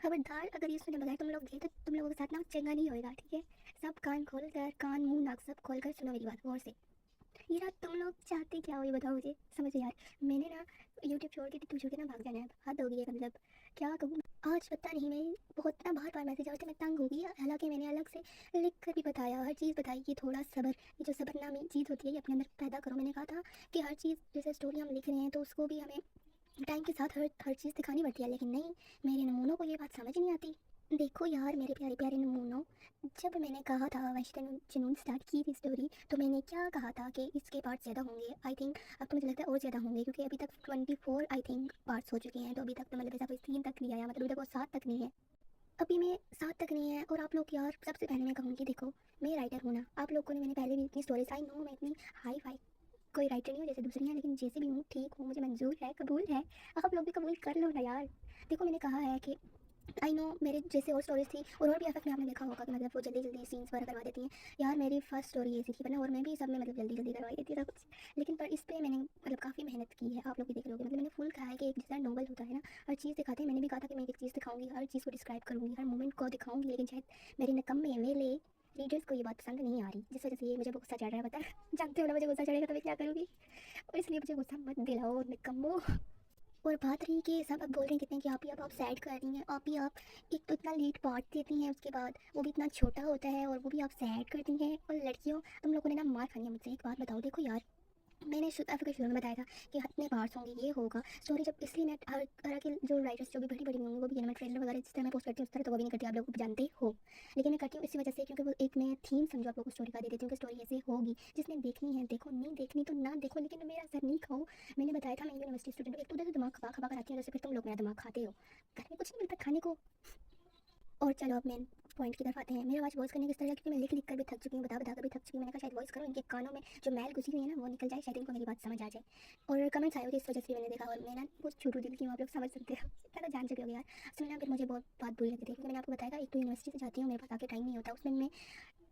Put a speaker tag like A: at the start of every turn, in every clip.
A: खबरदार अगर ये सुने बगैर तुम लोग गए तो तुम लोगों के साथ ना चंगा नहीं होएगा, ठीक है। सब कान खोल कर, कान मुंह नाक सब खोल कर सुनो मेरी बात गौर से। ये ना तुम लोग चाहते क्या हो ये बताओ मुझे, समझो यार। मैंने ना यूट्यूब छोड़ के टिकटॉक छोड़ के ना भाग जाना है, हद हो गई है मतलब। क्या कहूँ आज पता नहीं, मैं बहुत ना बार बार मैसेज आते मैं तंग हो गई। हालांकि मैंने अलग से लिख कर भी बताया, हर चीज़ बताई कि थोड़ा सब्र, ये जो सब्र नामी चीज़ होती है ये अपने अंदर पैदा करो। मैंने कहा था कि हर चीज़ जैसे स्टोरी हम लिख रहे हैं तो उसको भी हमें टाइम के साथ हर चीज़ दिखानी पड़ती है, लेकिन नहीं, मेरे नमूनों को ये बात समझ नहीं आती। देखो यार मेरे प्यारे प्यारे नमूनों, जब मैंने कहा था वेस्टर्न जुनून स्टार्ट की थी स्टोरी, तो मैंने क्या कहा था कि इसके पार्ट ज़्यादा होंगे। आई थिंक अब तो मुझे लगता है और ज़्यादा होंगे, क्योंकि अभी तक 24 आई थिंक पार्ट्स हो चुके हैं। तो अभी तक तो मतलब ऐसा कोई 3 तक नहीं आया, मतलब अभी तक वो 7 तक नहीं है। अभी मैं 7 तक नहीं है। और आप लोग यार सबसे पहले मैं कहूँगी, देखो मैं राइटर हूँ ना, आप लोगों ने मैंने पहले भी इतनी स्टोरीज, आई नो मैं इतनी हाई फाई कोई राइटर नहीं हूँ जैसे दूसरी हैं, लेकिन जैसे भी हूँ ठीक हूँ, मुझे मंजूर है, कबूल है। आप लोग भी कबूल कर लो ना यार। देखो मैंने कहा है कि आई नो मेरे जैसे और स्टोरीज थी, और भी एफएफ में आपने देखा होगा कि मतलब वो जल्दी जल्दी सीन्स वगैरह करवा देती हैं। यार मेरी फर्स्ट स्टोरी ऐसी थी वरना, और मैं भी सब में मतलब जल्दी जल्दी करवाई देती था कुछ। लेकिन पर इस पे मैंने मतलब काफ़ी मेहनत की है, आप लोग भी देख लोगे। मतलब मैंने फुल कहा है कि एक जैसा नोवेल होता है ना, हर चीज़ दिखाते हैं। मैंने भी कहा था कि मैं एक चीज़ दिखाऊंगी, हर चीज़ को डिस्क्राइब करूँगी, हर मोमेंट को दिखाऊंगी, लेकिन शायद मेरे निकम्मे मेले रीडर्स को ये बात पसंद नहीं आ रही, जिस वजह से ये मुझे गुस्सा चढ़ रहा है। पता है जानते हो ना मुझे गुस्सा चढ़ेगा तो मैं क्या करूँगी, और इसलिए मुझे गुस्सा मत दिलाओ निकम्मो। और बात रही कि सब अब बोल रहे हैं कितने कि आप ही अब सैड कर रही हैं, आप ही आप एक तो इतना लेट पार्ट देती हैं, उसके बाद वो भी इतना छोटा होता है, और वो भी आप सैड करती हैं। और लड़कियों तुम लोगों ने ना मार खानी है मुझसे। एक बात बताओ, देखो यार मैंने शुरू में बताया था कि इतने पार्ट्स होंगे, ये होगा स्टोरी। जब इसलिए मैं हर तरह के जो राइटर्स जो भी बड़ी बड़ी होंगी वो भी मैं ट्रेलर वगैरह जिस तरह मैं पोस्ट करती हूँ उस तरह तो वो भी नहीं करती, आप लोग जानते हो। लेकिन मैं करती हूँ इसी वजह से, क्योंकि वो एक मैं थीम समझो आप लोग को स्टोरी का दे देती हूँ कि स्टोरी ऐसे होगी। जिसने देखनी है देखो, नहीं देखनी तो ना देखो, लेकिन मेरा सर नहीं खाओ। मैंने बताया था मैं यूनिवर्सिटी स्टूडेंट हूँ, एक तो उधर से दिमाग खपा खपा कर आती हूँ, जैसे फिर तुम लोग मेरा दिमाग खाते हो। घर में कुछ नहीं मिलता खाने को। और चलो अब मेन पॉइंट की तरफ आते हैं। मेरी आवाज़ वॉइस करने की तरह, क्योंकि मैं लिख लिख कर भी थक चुकी हूँ, बता बता कर भी थक चुकी हूँ। मैंने कहा शायद वॉइस करूँ, इनके कानों में जो मैल घुसी हुई है ना वो निकल जाए, शायद इनको मेरी बात समझ आ जाए। और कमेंट्स आए होते इस वजह से मैंने देखा, और मैं ना कुछ छोटू दिल की हूँ, आप लोग समझ सकते हो। इतना तो जान चुके हो यार। असल में ना फिर मुझे बहुत बात बुरी लगती थी, क्योंकि मैंने आपको बताया था एक तो यूनिवर्सिटी से जाती हूँ, मेरे पास आके टाइम नहीं होता। उसमें मैं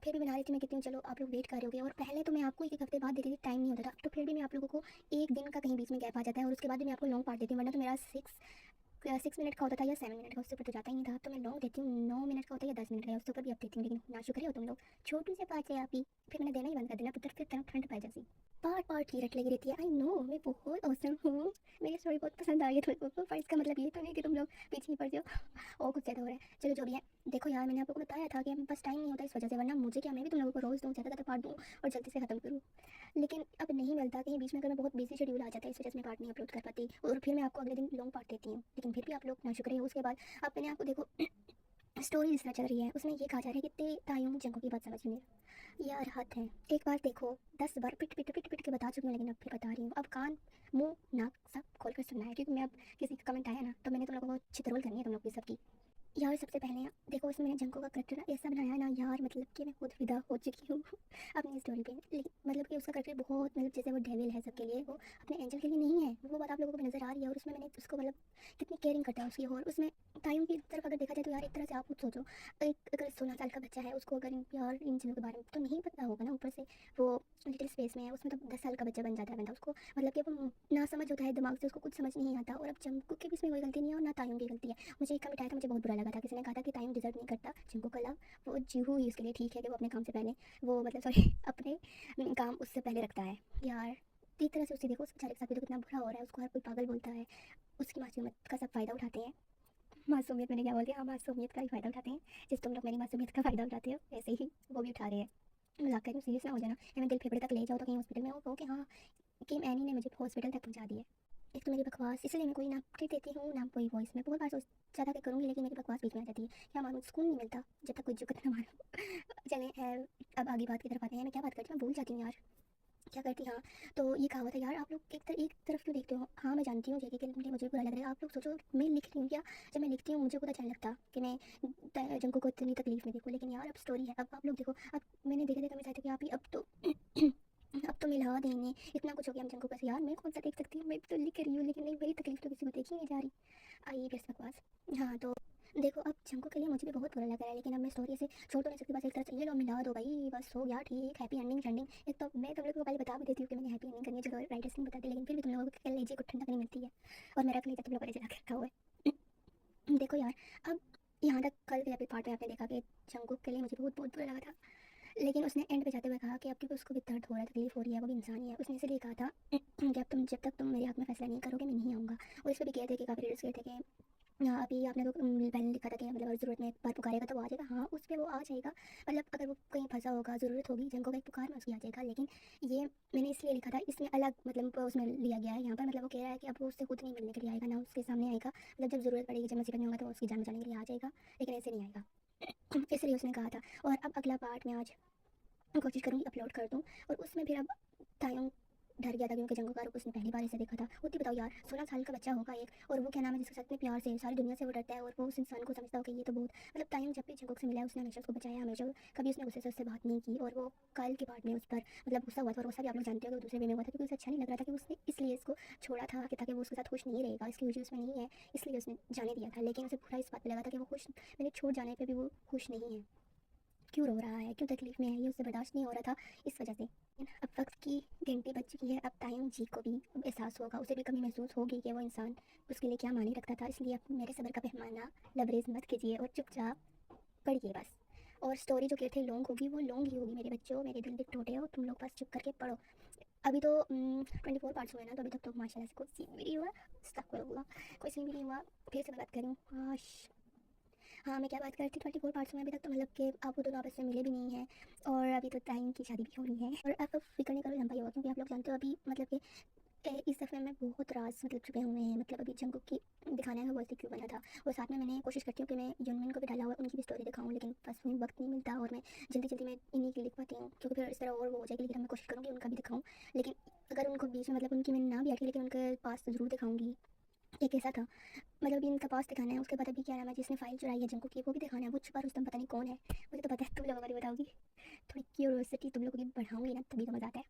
A: फिर भी बना रही थी, मैं कहती हूँ चलो आप लोग वेट कर रहे होगे। और पहले तो मैं आपको एक हफ्ते बाद देती थी, टाइम नहीं होता था। तो फिर भी मैं आप लोगों को एक दिन का कहीं बीच में गैप आ जाता है, और उसके बाद भी मैं आपको लॉन्ग पार्ट देती हूँ। वरना तो मेरा 6 मिनट का होता था या 7 मिनट का, उससे ऊपर तो जाता ही नहीं था। अब तो मैं लॉन्ग देती हूँ, 9 मिनट का होता है या 10 मिनट का, उससे ऊपर भी अब देती हूँ। लेकिन ना शुक्रिया हो तुम लोग, छोटू से पाँच है आप ही। फिर मैंने देना ही बंद कर देना पुत्र, फिर ठंड पाई जैसी पार्ट पार्ट की रट लगी रहती है। आई नो मैं बहुत औसम हूँ, मेरी स्टोरी बहुत पसंद आ रही है तुम लोगों को, पर इसका मतलब ये तो नहीं कि तुम लोग पीछे ही पड़ जाओ। और कुछ ज़्यादा हो रहा है, चलो जो भी है। देखो यार मैंने आपको बताया था कि मेरे पास टाइम नहीं होता इस वजह से, वरना मुझे क्या, मैं भी तुम लोगों को रोज़ दूँ, ज़्यादा ज़्यादा पार्ट दूँ और जल्दी से ख़त्म करूँ। लेकिन अब नहीं मिलता, कहीं बीच में अगर मैं बहुत बिजी शेड्यूल आ जाता है, इस वजह से मैं पार्ट नहीं अपलोड कर पाती, और फिर मैं आपको अगले दिन लॉन्ग पार्ट देती हूँ। लेकिन फिर भी आप लोग नाशुक्र हो। उसके बाद अब मैंने आपको देखो स्टोरी जिस तरह चल रही है उसमें ये कहा जा रहा है कि ते तायुम जंगों की बात समझ नहीं रहा। यार हाथ है, एक बार देखो 10 बार पिट पिट पिट पिट के बता चुकी हूँ, लेकिन अब फिर बता रही हूँ। अब कान मुंह नाक सब खोल कर सुनना है, क्योंकि मैं अब किसी का कमेंट आया ना तो मैंने तुम लोगों को चित्रोल करनी है तुम लोग की सबकी। यार सबसे पहले देखो इसमें मैंने जंको का करेक्टर ना ऐसा बनाया है ना यार, मतलब कि मैं खुद फिदा हो चुकी हूँ अपनी स्टोरी पे। लेकिन मतलब कि उसका करेक्टर बहुत, मतलब जैसे वो डेविल है सबके लिए, वो अपने एंजल के लिए नहीं है, वो बात आप लोगों को भी नजर आ रही है। और उसमें मैंने उसको मतलब कितनी केयरिंग करता है उसकी। और उसमें तायुम की तरफ अगर देखा जाए तो यार एक तरह से आप खुद सोचो, एक अगर 16 साल का बच्चा है उसको अगर यार इन चीज़ों के बारे में तो नहीं पता होगा ना, ऊपर से वो लिटिल स्पेस में है, उसमें तो 10 साल का बच्चा बन जाता है बंदा। उसको मतलब कि वो ना समझ होता है दिमाग से, उसको कुछ समझ नहीं आता। और अब जंकु की भी इसमें कोई गलती नहीं है और ना तायुम की गलती है। मुझे एक कमेंट आया था, मुझे बहुत बुरा लगा था, किसी ने कहा था कि तायुम डिजर्व नहीं करता जंकु का लव, वो जीहू ही उसके लिए ठीक है कि वो अपने काम से पहले, वो मतलब सॉरी अपने काम उससे पहले रखता है। यार एक तरह से उसे देखो, उस बेचारे के साथ भी तो कितना बुरा हो रहा है, उसको हर कोई पागल बोलता है, उसकी मासूमियत का सब फ़ायदा उठाते हैं। मासूमियत मैंने क्या बोल दिया, हाँ मासूमियत का ही फ़ायदा उठाते हैं। जिस तुम लोग मेरी मासूमियत का फ़ायदा उठाते हो वैसे ही वो भी उठा रहे हैं। मजाक कर रही हूँ, सीरियस ना हो जाना। या मैं दिल फेफड़े तक ले जाओ तो कहीं हॉस्पिटल में हो कि हाँ कि एनी ने मुझे हॉस्पिटल तक पहुँचा दिया। एक तो मेरी बकवास, इसलिए मैं कोई नाम ठीक देती हूँ नाम कोई वॉइस में बहुत बार सोच ज़्यादा क्या करूँगी, लेकिन मेरी बकवास बीच में आ जाती है। क्या मारूँ, सुकून नहीं मिलता जब तक कोई जुगत ना मारूँ। चलें खैर, अब आगे बात की तरफ आते हैं। मैं क्या बात करती हूँ, मैं भूल जाती हूँ यार क्या करती। हाँ तो ये कहावत है यार, आप लोग एक तरफ क्यों देखते हो। हाँ मैं जानती हूँ जेके के लिए मुझे बुरा लग रहा है। आप लोग सोचो मैं लिख रही हूँ क्या, जब मैं लिखती हूँ मुझे खुद अच्छा नहीं लगता कि मैं जंको को इतनी तकलीफ में देखूँ। लेकिन यार अब स्टोरी है, अब आप लोग देखो, अब मैंने देखा देखा मैं चाहती हूँ कि आप ही अब तो अब तो मिला देंगे, इतना कुछ हो गया हम जंको का। यार मैं कौन सा देख सकती हूँ, मैं भी तो लिख रही हूँ, लेकिन नहीं मेरी तकलीफ तो किसी को देखी नहीं जा रही। आइए बेस्ट बकवास। हाँ तो देखो अब जंको के लिए मुझे भी बहुत बुरा लग रहा है, लेकिन अब मैं स्टोरी से छोड़ तो नहीं सकती। बस एक तरह से ये लो मिला दो भाई, बस हो गया ठीक, हैप्पी एंडिंग शेंडिंग। एक तो मैं तुम लोगों को पहले बता भी देती हूँ कि मैंने हैप्पी एंडिंग करनी है, चलो राइटर्स नहीं बताते, लेकिन फिर भी तुम लोगों को कलेजे को ठंडक नहीं मिलती है, और मेरा कलेजा तुम लोगों ने जला के रखा हुआ है। देखो यार अब यहाँ तक कल के पार्ट में आपने देखा कि जंगकुक के लिए मुझे बहुत बहुत बुरा लगा था, लेकिन उसने एंड पे जाते हुए कहा कि अब क्योंकि उसको भी दर्द हो रहा है, तकलीफ हो रही है, वो भी इंसान ही है। उसने इसलिए कहा था कि अब तुम जब तक तुम मेरे हक में फैसला नहीं करोगे मैं नहीं आऊँगा। और इस पर भी कहे थे कि काफ़ी रील्स कहे थे कि अभी आपने तो पहले लिखा था कि मतलब अगर ज़रूरत में एक बार पुकारेगा तो वो आ जाएगा। हाँ, उस पर वो आ जाएगा, मतलब अगर वो कहीं फंसा होगा, ज़रूरत होगी, जंगों का एक पुकार में उसकी आ जाएगा। लेकिन ये मैंने इसलिए लिखा था, इसमें अलग मतलब उसमें लिया गया है यहाँ पर, मतलब वो कह रहा है कि अब वो उससे खुद नहीं मिलने के लिए आएगा, ना उसके सामने आएगा, मतलब जब ज़रूरत पड़ेगी, जब मुसीबत में होगा तो उसकी जान बचाने के लिए आ जाएगा, लेकिन ऐसे नहीं आएगा। इसलिए उसने कहा था। और अब अगला पार्ट मैं आज कोशिश करूँगी अपलोड कर दूँ। और उसमें फिर अब तायुंग डर गया था क्योंकि जंगल का रूप उसने पहली बार इसे देखा था। खुद बताओ यार, 16 साल का बच्चा होगा एक, और वो क्या नाम है जिसके साथ में प्यार से सारी दुनिया से वो डरता है, और वो उस इंसान को समझता हो कि ये तो बहुत, मतलब तायुंग जब भी जंगल से मिला है उसने हमेशा उसको बचाया, हमेशा कभी उसने गुस्से से उससे बात नहीं की। और वो कल के पार्ट में उस पर मतलब गुस्सा हुआ था, और गुस्सा भी आप लोग जानते हो कि दूसरे वे में हुआ था क्योंकि उसे अच्छा नहीं लग रहा था कि उसने इसलिए इसको छोड़ा था कि ताकि वो उसके साथ खुश नहीं रहेगा, इसकी वजह उसमें नहीं है, इसलिए उसने जाने दिया था। लेकिन उसे पूरा इस बात पर लगा था कि वो खुश, मेरे छोड़ जाने पर भी वो खुश नहीं है, क्यों रो रहा है, क्यों तकलीफ में है, ये उससे बर्दाश्त नहीं हो रहा था इस वजह से। अब वक्त की घंटी बज चुकी है, अब तायुंग जी को भी अब एहसास होगा, उसे भी कमी महसूस होगी कि वो इंसान उसके लिए क्या मानी रखता था। इसलिए अब मेरे सब्र का पैमाना लबरेज मत कीजिए और चुपचाप पढ़िए बस। और स्टोरी जो कहते हैं लॉन्ग होगी, वो लॉन्ग ही होगी मेरे बच्चों, मेरे दिल के टोटे हो, तुम लोग बस चुप करके पढ़ो। अभी तो 24 पार्ट्स हुए ना, तो अभी तक तो माशाल्लाह से कोई सीन भी नहीं हुआ, अस्तगफुरुल्लाह, कोई सीन भी नहीं हुआ। फिर से मैं बात करूँ, हाँ, मैं क्या बात कर रही थी, 24 पार्ट्स में अभी तक तो मतलब कि आप वो दोनों आपस में मिले भी नहीं हैं, और अभी तो टाइम की शादी भी हो रही है। और आप फिक्र नहीं करो, लंबा ही होगा क्योंकि आप लोग जानते हो अभी मतलब कि इस दफ़े में बहुत राज मतलब छुपे हुए हैं, मतलब अभी जंगकुक की दिखाने का वैसे क्यों बना था। और साथ में मैंने कोशिश करती हूँ कि मैं यूनमिन को भी डाला हुआ है, उनकी भी स्टोरी दिखाऊँ, लेकिन बस वहीं वक्त नहीं मिलता, और मैं जल्दी जल्दी में इन्हीं की लिख पाती हूँ क्योंकि फिर इस तरह और वो हो जाएगी। लेकिन मैं कोशिश करूँगी उनका भी दिखाऊँ, लेकिन अगर उनको बीच में मतलब उनकी मैंने ना भी आती, लेकिन उनके पास तो ज़रूर दिखाऊँगी ये कैसा था। मतलब अभी इनका पास दिखाना है, उसके बाद अभी क्या नाम है जिसने फाइल चुराई है जंगकुक की, वो भी दिखाना है। वो छुपा रुस्तम पता नहीं कौन है, मुझे तो पता है, तुम लोगों को नहीं बताओगी। थोड़ी क्यूरियोसिटी तुम लोगों की बढ़ाऊंगी ना, तभी तो मज़ा आता है।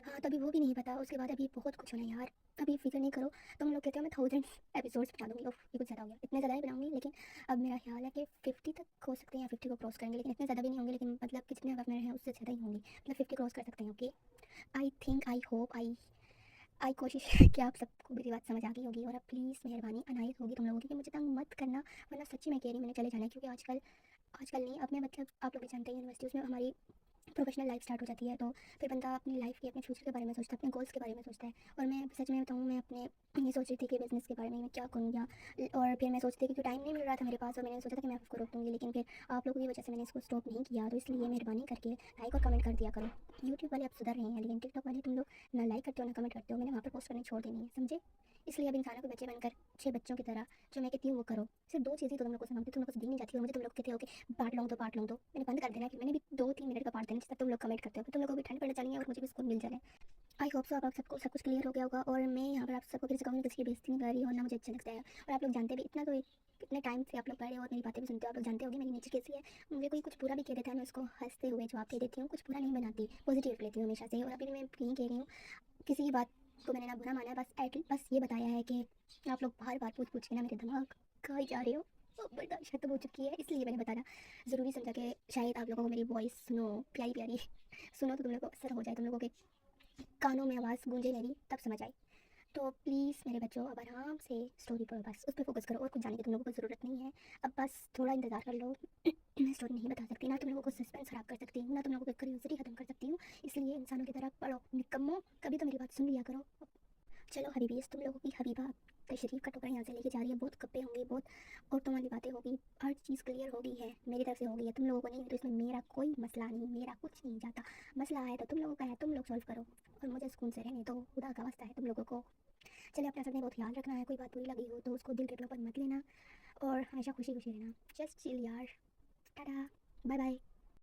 A: हाँ, तभी वो भी नहीं पता, उसके बाद अभी बहुत कुछ होना है यार। अभी फिक्र नहीं करो, तुम लोग कहते हो मैं 1000 एपिसोड्स बना दूँगी, ओह ये कुछ ज़्यादा हो गया, इतने ज़्यादा ही बनाऊँगी। लेकिन अब मेरा ख्याल है कि 50 तक हो सकते हैं या 50 को क्रॉस करेंगे, लेकिन इतने ज़्यादा भी नहीं होंगे, लेकिन मतलब कि जितने अब मेरे हैं उससे ज़्यादा ही होंगे, मतलब 50 क्रॉस कर सकते हैं। Okay, I think, I hope, I कोशिश कि आप सबको मेरी बात समझ आ गई होगी। और अब प्लीज़ मेहरबानी अनायत होगी तुम लोगों की कि मुझे तंग मत करना, वरना सच्ची में कह रही हूँ मैंने चले जाना है। क्योंकि आजकल आजकल नहीं, अब मैं मतलब आप लोग भी जानते हैं यूनिवर्सिटीज़ में हमारी प्रोफेशनल लाइफ स्टार्ट हो जाती है, तो फिर बंदा अपनी लाइफ के अपने फ्यूचर के बारे में सोचता है, अपने गोल्स के बारे में सोचता है। और मैं सच में बताऊँ, मैं अपने ये सोच रही थी कि बिज़नेस के बारे में मैं क्या करूँ, या और फिर मैं सोचती थी कि टाइम नहीं मिल रहा था मेरे पास, और मैंने सोचा था कि मैं आपको रोक दूँगी, लेकिन फिर आप लोगों की वजह से मैंने इसको स्टॉप नहीं किया। तो इसलिए मेहरबानी करके लाइक और कमेंट कर दिया करो। यूट्यूब वाले अब सुधर रहे हैं, लेकिन टिकटॉक वाले तुम लोग ना लाइक करते हो ना कमेंट करते हो, मैंने वहाँ पर पोस्ट करनी छोड़ देनी है, समझे। इसलिए अब इंसानों के बच्चे बनकर 6 बच्चों की तरह जो मैं कहती हूँ वो करो। सिर्फ 2 चीज़ें तो तुम लोग को सुनाऊँगी, तुम लोग को दी नहीं जाती, और मुझे तुम लोग कहते हो कि पार्ट लूँ तो पार्ट लूँ, तो मैंने बंद कर देना है कि मैंने भी 2-3 मिनट का पार्ट देना, जिस तक तुम लोग कमेंट करते हो, फिर तुम लोगों को भी ठंड पड़ने चली है और मुझे भी सुकून मिल जाए। आई होप सो अब आप सबको सब कुछ क्लियर हो गया होगा, और मैं यहाँ पर आप सबको फिर से कहूँगी, किसी की बेइज्जती नहीं कर रही हो, ना मुझे अच्छा लगता है। और आप लोग जानते भी इतना, तो इतने टाइम से आप लोग पढ़े और मेरी बातें भी सुनते हो, आप लोग जानते होंगे मेरी नेचर कैसी है। मुझे कोई कुछ बुरा भी कह देता है, मैं उसको हंसते हुए जवाब दे देती हूँ, कुछ बुरा नहीं बनाती, पॉजिटिव लेती हूँ हमेशा से। और अभी भी मैं यही कह रही हूँ, किसी की बात को मैंने ना बुरा माना है, बस ये बताया है कि आप लोग बार बार पूछ पूछ के ना मेरे दिमाग खाई जा रहे हो, बर्दाश्त खत्म हो चुकी है। इसलिए मैंने बताना ज़रूरी समझा कि शायद आप लोगों को मेरी वॉइस सुनो प्यारी प्यारी सुनो तो तुम लोगों को असर हो जाए, तुम लोगों के कानों में आवाज़ गूंजे मेरी, तब समझ आई। तो प्लीज़ मेरे बच्चों अब आराम से स्टोरी पढ़ो, बस उस पर फोकस करो, और कुछ जानने की तुम लोगों को ज़रूरत नहीं है। अब बस थोड़ा इंतज़ार कर लो। मैं स्टोरी नहीं बता सकती, ना तुम लोगों को सस्पेंस खराब कर सकती हूँ, ना तुम लोगों की क्यूरियोसिटी ख़त्म कर सकती हूँ। इसलिए इंसानों की तरह पढ़ो निकम्मो, कभी तो मेरी बात सुन लिया करो। चलो हबीबीज़, तुम लोगों की हबीबा तशरीफ़ का टुकड़ा यहाँ से लेके जा रही है। बहुत गप्पे होंगी, बहुत औरतों वाली बातें होगी, हर चीज़ क्लियर हो गई है, मेरी तरफ से हो गई है, तुम लोगों को नहीं। तो इसमें मेरा कोई मसला नहीं, मेरा कुछ नहीं जाता। मसला है तो तुम लोगों का है, तुम लोग सॉल्व करो, और मुझे सुकून से रहने दो, खुदा का वास्ता है तुम लोगों को। चलिए, अपना सबने बहुत ख्याल रखना है, कोई बात बुरी लगी हो तो उसको दिल के पर मत लेना, और हमेशा खुशी खुशी रहना। जस्ट चिल यार, टाटा, बाय बाय।